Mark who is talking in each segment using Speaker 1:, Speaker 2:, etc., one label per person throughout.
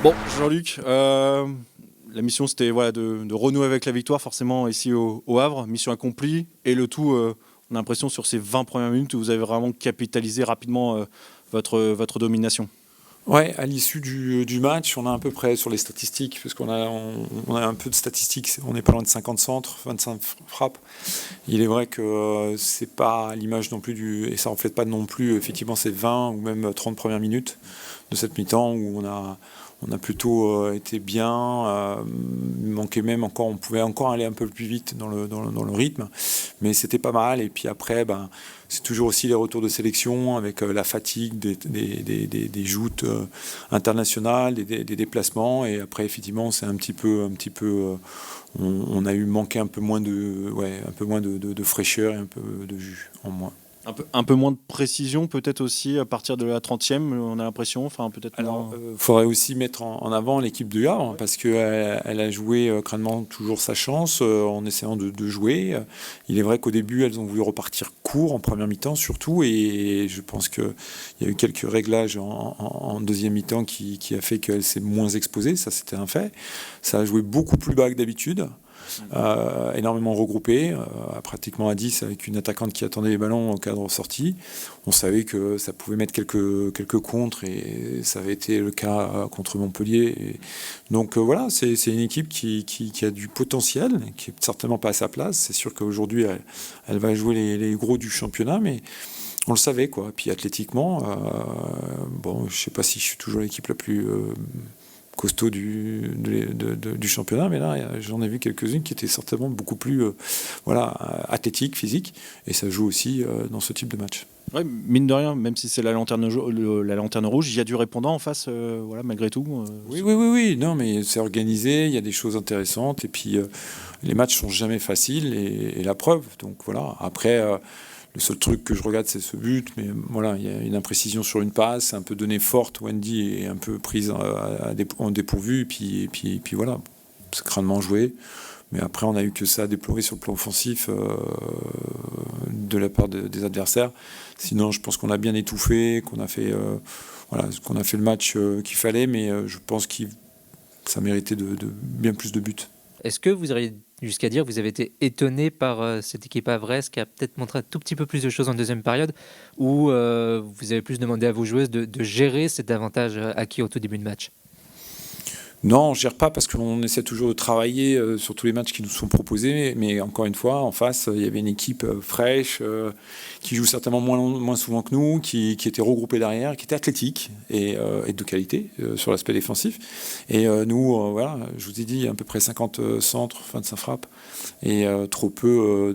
Speaker 1: Bon, Jean-Luc, la mission c'était voilà, de renouer avec la victoire, forcément ici au Havre, mission accomplie, et le tout, on a l'impression sur ces 20 premières minutes où vous avez vraiment capitalisé rapidement votre domination.
Speaker 2: Ouais, à l'issue du match, on a à peu près sur les statistiques, parce qu'on a un peu de statistiques, on n'est pas loin de 50 centres, 25 frappes. Il est vrai que c'est pas à l'image non plus et ça reflète pas non plus effectivement ces 20 ou même 30 premières minutes de cette mi-temps où on a plutôt été bien, manquait même encore, on pouvait encore aller un peu plus vite dans le rythme, mais c'était pas mal. Et puis après, ben, c'est toujours aussi les retours de sélection avec la fatigue des joutes internationales, des déplacements. Et après, effectivement, c'est un petit peu, on a eu manqué un peu moins de fraîcheur et un peu de jus en moins.
Speaker 1: Un peu moins de précision peut-être aussi à partir de la 30e, on a l'impression, enfin peut-être
Speaker 2: Alors,
Speaker 1: moins...
Speaker 2: faudrait aussi mettre en avant l'équipe de Havre, parce qu'elle elle a joué crânement toujours sa chance en essayant de jouer. Il est vrai qu'au début, elles ont voulu repartir court en première mi-temps surtout, et je pense qu'il y a eu quelques réglages en deuxième mi-temps qui a fait qu'elle s'est moins exposée, ça c'était un fait. Ça a joué beaucoup plus bas que d'habitude. Énormément regroupé, pratiquement à 10 avec une attaquante qui attendait les ballons au cadre sorti. On savait que ça pouvait mettre quelques contres et ça avait été le cas contre Montpellier. Donc voilà, c'est une équipe qui a du potentiel, qui est certainement pas à sa place. C'est sûr qu'aujourd'hui elle va jouer les gros du championnat, mais on le savait quoi. Puis athlétiquement, bon, je sais pas si je suis toujours l'équipe la plus costaud du championnat, mais là j'en ai vu quelques-unes qui étaient certainement beaucoup plus voilà, athlétiques, physiques, et ça joue aussi dans ce type de match.
Speaker 1: Ouais, mine de rien, même si c'est la lanterne, la lanterne rouge, il y a du répondant en face, voilà, malgré tout.
Speaker 2: Oui, non, mais c'est organisé, il y a des choses intéressantes, et puis les matchs sont jamais faciles, et la preuve, donc voilà. Après, le seul truc que je regarde, c'est ce but, mais voilà, il y a une imprécision sur une passe, un peu donnée forte, Wendy est un peu prise en dépourvu, et puis voilà, c'est crânement joué. Mais après, on a eu que ça à déplorer sur le plan offensif de la part des adversaires. Sinon, je pense qu'on a bien étouffé, qu'on a fait, voilà, qu'on a fait le match qu'il fallait, mais je pense que ça méritait de bien plus de buts.
Speaker 3: Est-ce que vous auriez jusqu'à dire que vous avez été étonné par cette équipe havraise qui a peut-être montré un tout petit peu plus de choses en deuxième période, ou vous avez plus demandé à vos joueuses de gérer cet avantage acquis au tout début de match?
Speaker 2: Non, on ne gère pas parce qu'on essaie toujours de travailler sur tous les matchs qui nous sont proposés. Mais encore une fois, en face, il y avait une équipe fraîche qui joue certainement moins souvent que nous, qui était regroupée derrière, qui était athlétique et de qualité sur l'aspect défensif. Et nous, voilà, je vous ai dit, à peu près 50 centres, 25 frappes et trop peu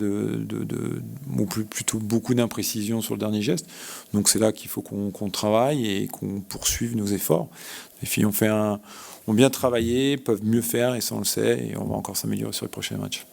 Speaker 2: ou plutôt beaucoup d'imprécisions sur le dernier geste. Donc c'est là qu'il faut qu'on travaille et qu'on poursuive nos efforts. Les filles ont bien travaillé, peuvent mieux faire, et ça on le sait, et on va encore s'améliorer sur les prochains matchs.